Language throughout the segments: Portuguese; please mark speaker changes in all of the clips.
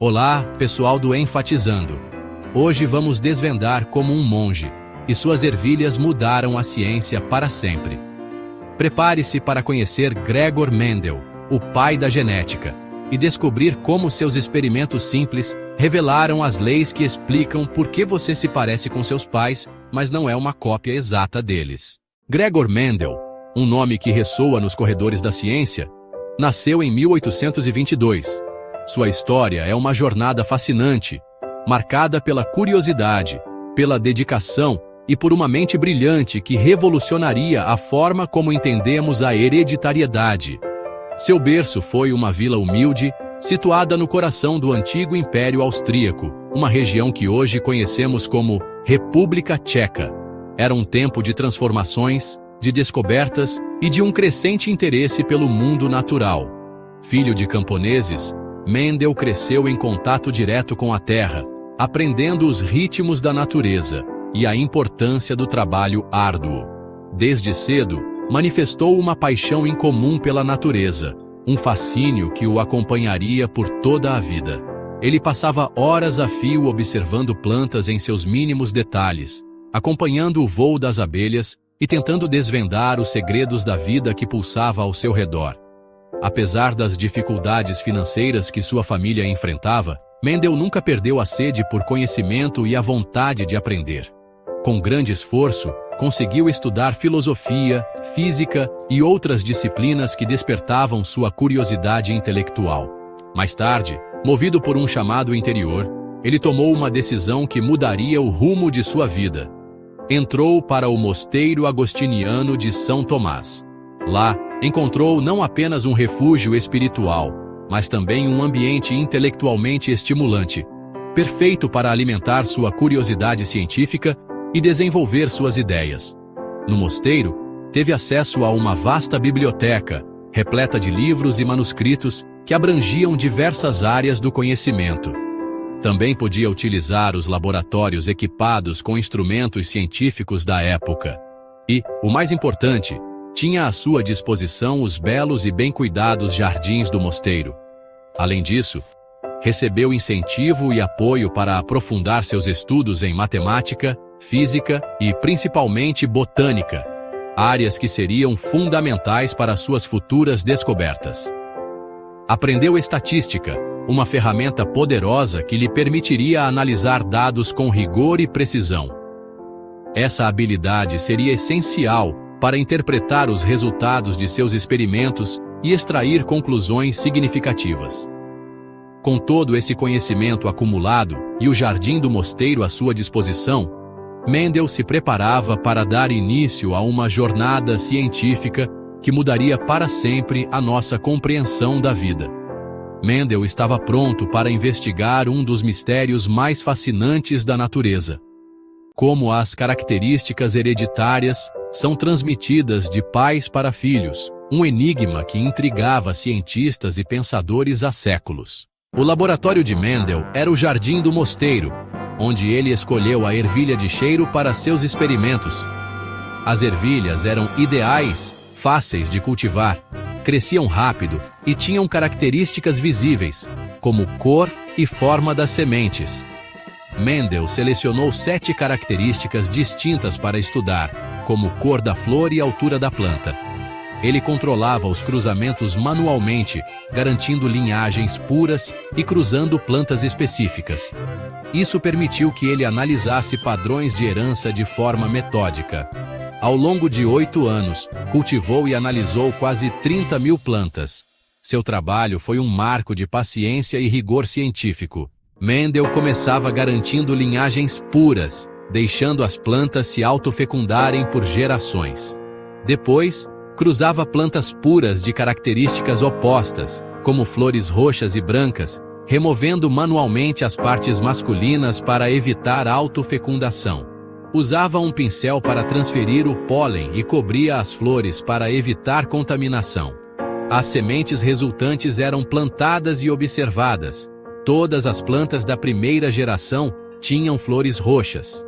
Speaker 1: Olá, pessoal do Enfatizando. Hoje vamos desvendar como um monge e suas ervilhas mudaram a ciência para sempre. Prepare-se para conhecer Gregor Mendel, o pai da genética, e descobrir como seus experimentos simples revelaram as leis que explicam por que você se parece com seus pais, mas não é uma cópia exata deles. Gregor Mendel, um nome que ressoa nos corredores da ciência, nasceu em 1822. Sua história é uma jornada fascinante, marcada pela curiosidade, pela dedicação e por uma mente brilhante que revolucionaria a forma como entendemos a hereditariedade. Seu berço foi uma vila humilde, situada no coração do antigo Império Austríaco, uma região que hoje conhecemos como República Tcheca. Era um tempo de transformações, de descobertas e de um crescente interesse pelo mundo natural. Filho de camponeses, Mendel cresceu em contato direto com a terra, aprendendo os ritmos da natureza e a importância do trabalho árduo. Desde cedo, manifestou uma paixão incomum pela natureza, um fascínio que o acompanharia por toda a vida. Ele passava horas a fio observando plantas em seus mínimos detalhes, acompanhando o voo das abelhas e tentando desvendar os segredos da vida que pulsava ao seu redor. Apesar das dificuldades financeiras que sua família enfrentava, Mendel nunca perdeu a sede por conhecimento e a vontade de aprender. Com grande esforço, conseguiu estudar filosofia, física e outras disciplinas que despertavam sua curiosidade intelectual. Mais tarde, movido por um chamado interior, ele tomou uma decisão que mudaria o rumo de sua vida. Entrou para o Mosteiro Agostiniano de São Tomás. Lá, encontrou não apenas um refúgio espiritual, mas também um ambiente intelectualmente estimulante, perfeito para alimentar sua curiosidade científica e desenvolver suas ideias. No mosteiro, teve acesso a uma vasta biblioteca, repleta de livros e manuscritos que abrangiam diversas áreas do conhecimento. Também podia utilizar os laboratórios equipados com instrumentos científicos da época. E, o mais importante, tinha à sua disposição os belos e bem cuidados jardins do mosteiro. Além disso, recebeu incentivo e apoio para aprofundar seus estudos em matemática, física e, principalmente, botânica, áreas que seriam fundamentais para suas futuras descobertas. Aprendeu estatística, uma ferramenta poderosa que lhe permitiria analisar dados com rigor e precisão. Essa habilidade seria essencial para interpretar os resultados de seus experimentos e extrair conclusões significativas. Com todo esse conhecimento acumulado e o jardim do mosteiro à sua disposição, Mendel se preparava para dar início a uma jornada científica que mudaria para sempre a nossa compreensão da vida. Mendel estava pronto para investigar um dos mistérios mais fascinantes da natureza: como as características hereditárias são transmitidas de pais para filhos, um enigma que intrigava cientistas e pensadores há séculos. O laboratório de Mendel era o jardim do mosteiro, onde ele escolheu a ervilha de cheiro para seus experimentos. As ervilhas eram ideais, fáceis de cultivar, cresciam rápido e tinham características visíveis, como cor e forma das sementes. Mendel selecionou 7 características distintas para estudar, como cor da flor e altura da planta. Ele controlava os cruzamentos manualmente, garantindo linhagens puras e cruzando plantas específicas. Isso permitiu que ele analisasse padrões de herança de forma metódica. Ao longo de 8 anos, cultivou e analisou quase 30 mil plantas. Seu trabalho foi um marco de paciência e rigor científico. Mendel começava garantindo linhagens puras, deixando as plantas se autofecundarem por gerações. Depois, cruzava plantas puras de características opostas, como flores roxas e brancas, removendo manualmente as partes masculinas para evitar autofecundação. Usava um pincel para transferir o pólen e cobria as flores para evitar contaminação. As sementes resultantes eram plantadas e observadas. Todas as plantas da primeira geração tinham flores roxas.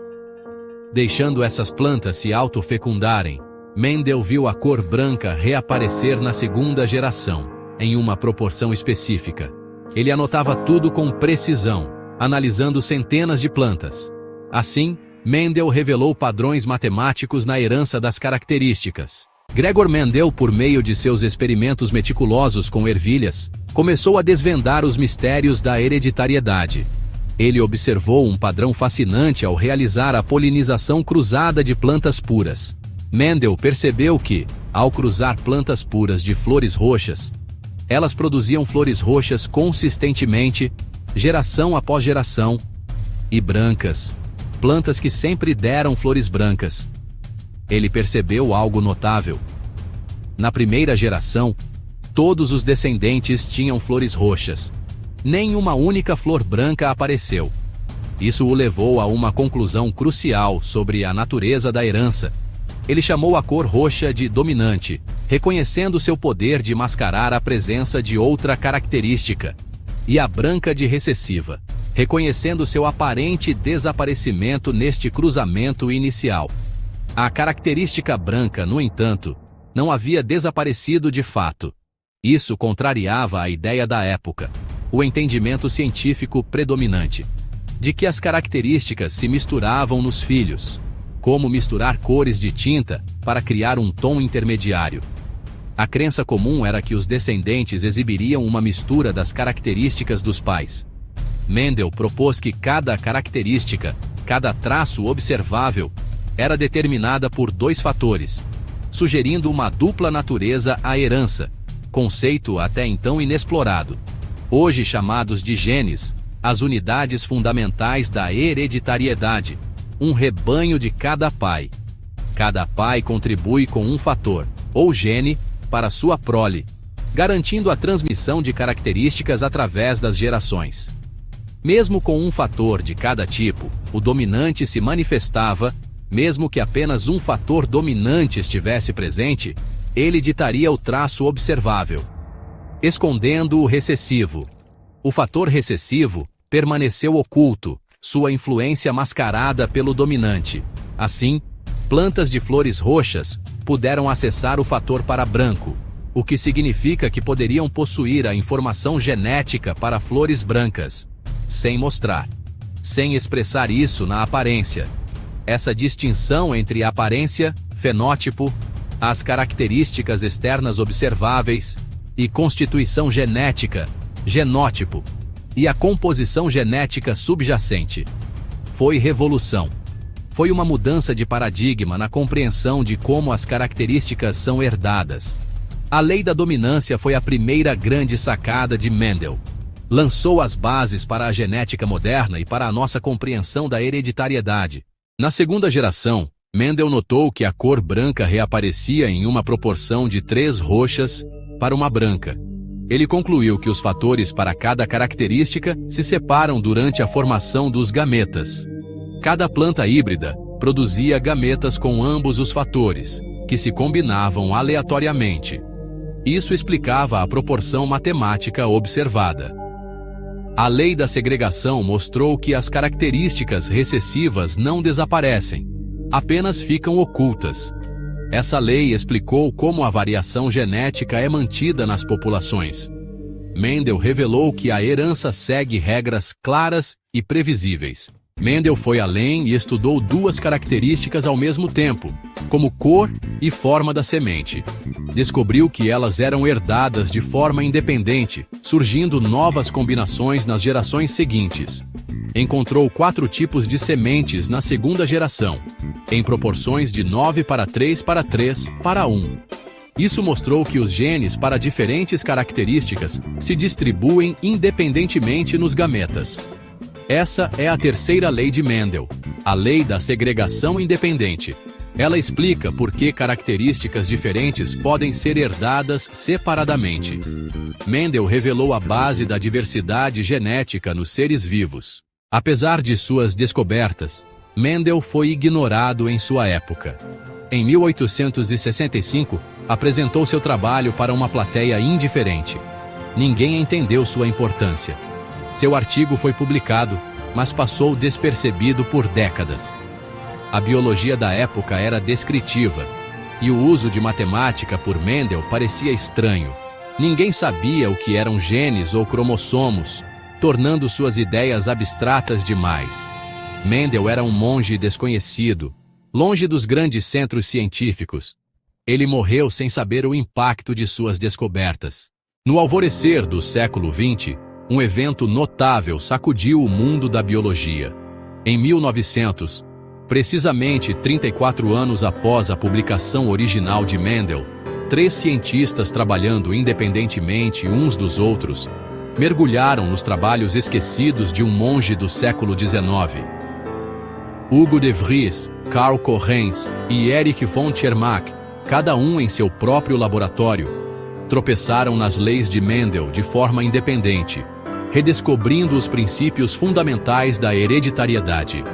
Speaker 1: Deixando essas plantas se autofecundarem, Mendel viu a cor branca reaparecer na segunda geração, em uma proporção específica. Ele anotava tudo com precisão, analisando centenas de plantas. Assim, Mendel revelou padrões matemáticos na herança das características. Gregor Mendel, por meio de seus experimentos meticulosos com ervilhas, começou a desvendar os mistérios da hereditariedade. Ele observou um padrão fascinante ao realizar a polinização cruzada de plantas puras. Mendel percebeu que, ao cruzar plantas puras de flores roxas, elas produziam flores roxas consistentemente, geração após geração, e brancas, plantas que sempre deram flores brancas. Ele percebeu algo notável. Na primeira geração, todos os descendentes tinham flores roxas. Nenhuma única flor branca apareceu. Isso o levou a uma conclusão crucial sobre a natureza da herança. Ele chamou a cor roxa de dominante, reconhecendo seu poder de mascarar a presença de outra característica, e a branca de recessiva, reconhecendo seu aparente desaparecimento neste cruzamento inicial. A característica branca, no entanto, não havia desaparecido de fato. Isso contrariava a ideia da época, o entendimento científico predominante, de que as características se misturavam nos filhos, como misturar cores de tinta para criar um tom intermediário. A crença comum era que os descendentes exibiriam uma mistura das características dos pais. Mendel propôs que cada característica, cada traço observável, era determinada por dois fatores, sugerindo uma dupla natureza à herança, conceito até então inexplorado. Hoje chamados de genes, as unidades fundamentais da hereditariedade, um rebanho de cada pai. Cada pai contribui com um fator, ou gene, para sua prole, garantindo a transmissão de características através das gerações. Mesmo com um fator de cada tipo, o dominante se manifestava. Mesmo que apenas um fator dominante estivesse presente, ele ditaria o traço observável. Escondendo o recessivo. O fator recessivo permaneceu oculto, sua influência mascarada pelo dominante. Assim, plantas de flores roxas puderam acessar o fator para branco, o que significa que poderiam possuir a informação genética para flores brancas, sem mostrar, sem expressar isso na aparência. Essa distinção entre aparência, fenótipo, as características externas observáveis, e constituição genética, genótipo, e a composição genética subjacente. Foi revolução. Foi uma mudança de paradigma na compreensão de como as características são herdadas. A lei da dominância foi a primeira grande sacada de Mendel. Lançou as bases para a genética moderna e para a nossa compreensão da hereditariedade. Na segunda geração, Mendel notou que a cor branca reaparecia em uma proporção de 3 roxas para uma branca. Ele concluiu que os fatores para cada característica se separam durante a formação dos gametas. Cada planta híbrida produzia gametas com ambos os fatores, que se combinavam aleatoriamente. Isso explicava a proporção matemática observada. A lei da segregação mostrou que as características recessivas não desaparecem, apenas ficam ocultas. Essa lei explicou como a variação genética é mantida nas populações. Mendel revelou que a herança segue regras claras e previsíveis. Mendel foi além e estudou 2 características ao mesmo tempo, como cor e forma da semente. Descobriu que elas eram herdadas de forma independente, surgindo novas combinações nas gerações seguintes. Encontrou 4 tipos de sementes na segunda geração, em proporções de 9 para 3 para 3 para 1. Isso mostrou que os genes para diferentes características se distribuem independentemente nos gametas. Essa é a terceira lei de Mendel, a lei da segregação independente. Ela explica por que características diferentes podem ser herdadas separadamente. Mendel revelou a base da diversidade genética nos seres vivos. Apesar de suas descobertas, Mendel foi ignorado em sua época. Em 1865, apresentou seu trabalho para uma plateia indiferente. Ninguém entendeu sua importância. Seu artigo foi publicado, mas passou despercebido por décadas. A biologia da época era descritiva, e o uso de matemática por Mendel parecia estranho. Ninguém sabia o que eram genes ou cromossomos, tornando suas ideias abstratas demais. Mendel era um monge desconhecido, longe dos grandes centros científicos. Ele morreu sem saber o impacto de suas descobertas. No alvorecer do século XX, um evento notável sacudiu o mundo da biologia. Em 1900, precisamente 34 anos após a publicação original de Mendel, 3 cientistas trabalhando independentemente uns dos outros, mergulharam nos trabalhos esquecidos de um monge do século XIX. Hugo de Vries, Carl Correns e Erich von Tschermak, cada um em seu próprio laboratório, tropeçaram nas leis de Mendel de forma independente, redescobrindo os princípios fundamentais da hereditariedade.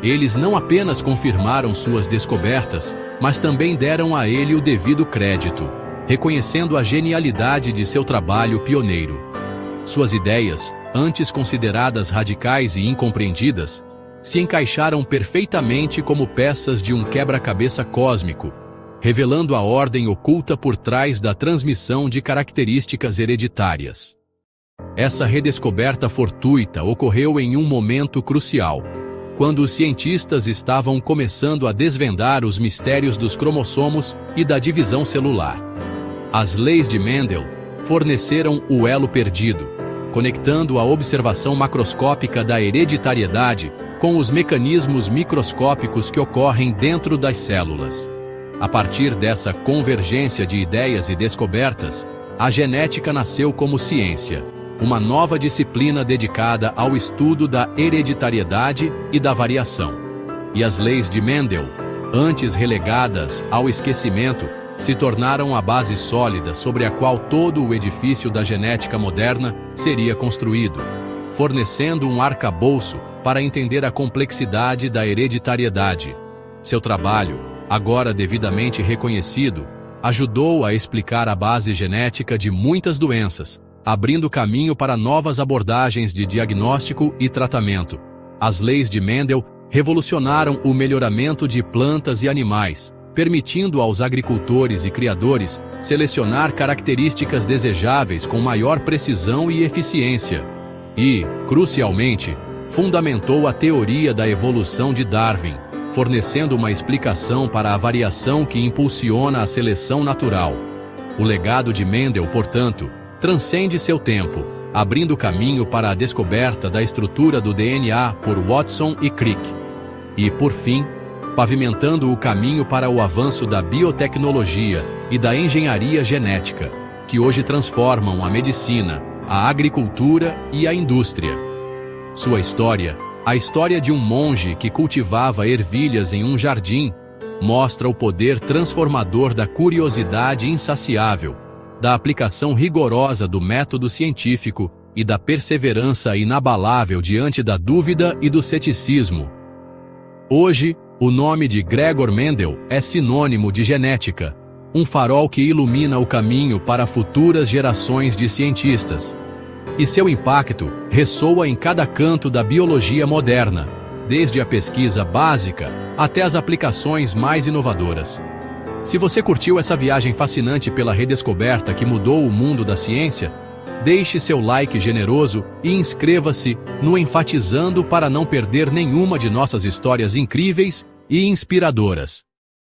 Speaker 1: Eles não apenas confirmaram suas descobertas, mas também deram a ele o devido crédito, reconhecendo a genialidade de seu trabalho pioneiro. Suas ideias, antes consideradas radicais e incompreendidas, se encaixaram perfeitamente como peças de um quebra-cabeça cósmico, revelando a ordem oculta por trás da transmissão de características hereditárias. Essa redescoberta fortuita ocorreu em um momento crucial, quando os cientistas estavam começando a desvendar os mistérios dos cromossomos e da divisão celular. As leis de Mendel forneceram o elo perdido, conectando a observação macroscópica da hereditariedade com os mecanismos microscópicos que ocorrem dentro das células. A partir dessa convergência de ideias e descobertas, a genética nasceu como ciência, uma nova disciplina dedicada ao estudo da hereditariedade e da variação. E as leis de Mendel, antes relegadas ao esquecimento, se tornaram a base sólida sobre a qual todo o edifício da genética moderna seria construído, fornecendo um arcabouço para entender a complexidade da hereditariedade. Seu trabalho, agora devidamente reconhecido, ajudou a explicar a base genética de muitas doenças, abrindo caminho para novas abordagens de diagnóstico e tratamento. As leis de Mendel revolucionaram o melhoramento de plantas e animais, permitindo aos agricultores e criadores selecionar características desejáveis com maior precisão e eficiência. E, crucialmente, fundamentou a teoria da evolução de Darwin, fornecendo uma explicação para a variação que impulsiona a seleção natural. O legado de Mendel, portanto, transcende seu tempo, abrindo caminho para a descoberta da estrutura do DNA por Watson e Crick. E, por fim, pavimentando o caminho para o avanço da biotecnologia e da engenharia genética, que hoje transformam a medicina, a agricultura e a indústria. Sua história, a história de um monge que cultivava ervilhas em um jardim, mostra o poder transformador da curiosidade insaciável, da aplicação rigorosa do método científico e da perseverança inabalável diante da dúvida e do ceticismo. Hoje, o nome de Gregor Mendel é sinônimo de genética, um farol que ilumina o caminho para futuras gerações de cientistas. E seu impacto ressoa em cada canto da biologia moderna, desde a pesquisa básica até as aplicações mais inovadoras. Se você curtiu essa viagem fascinante pela redescoberta que mudou o mundo da ciência, deixe seu like generoso e inscreva-se no Enfatizando para não perder nenhuma de nossas histórias incríveis e inspiradoras.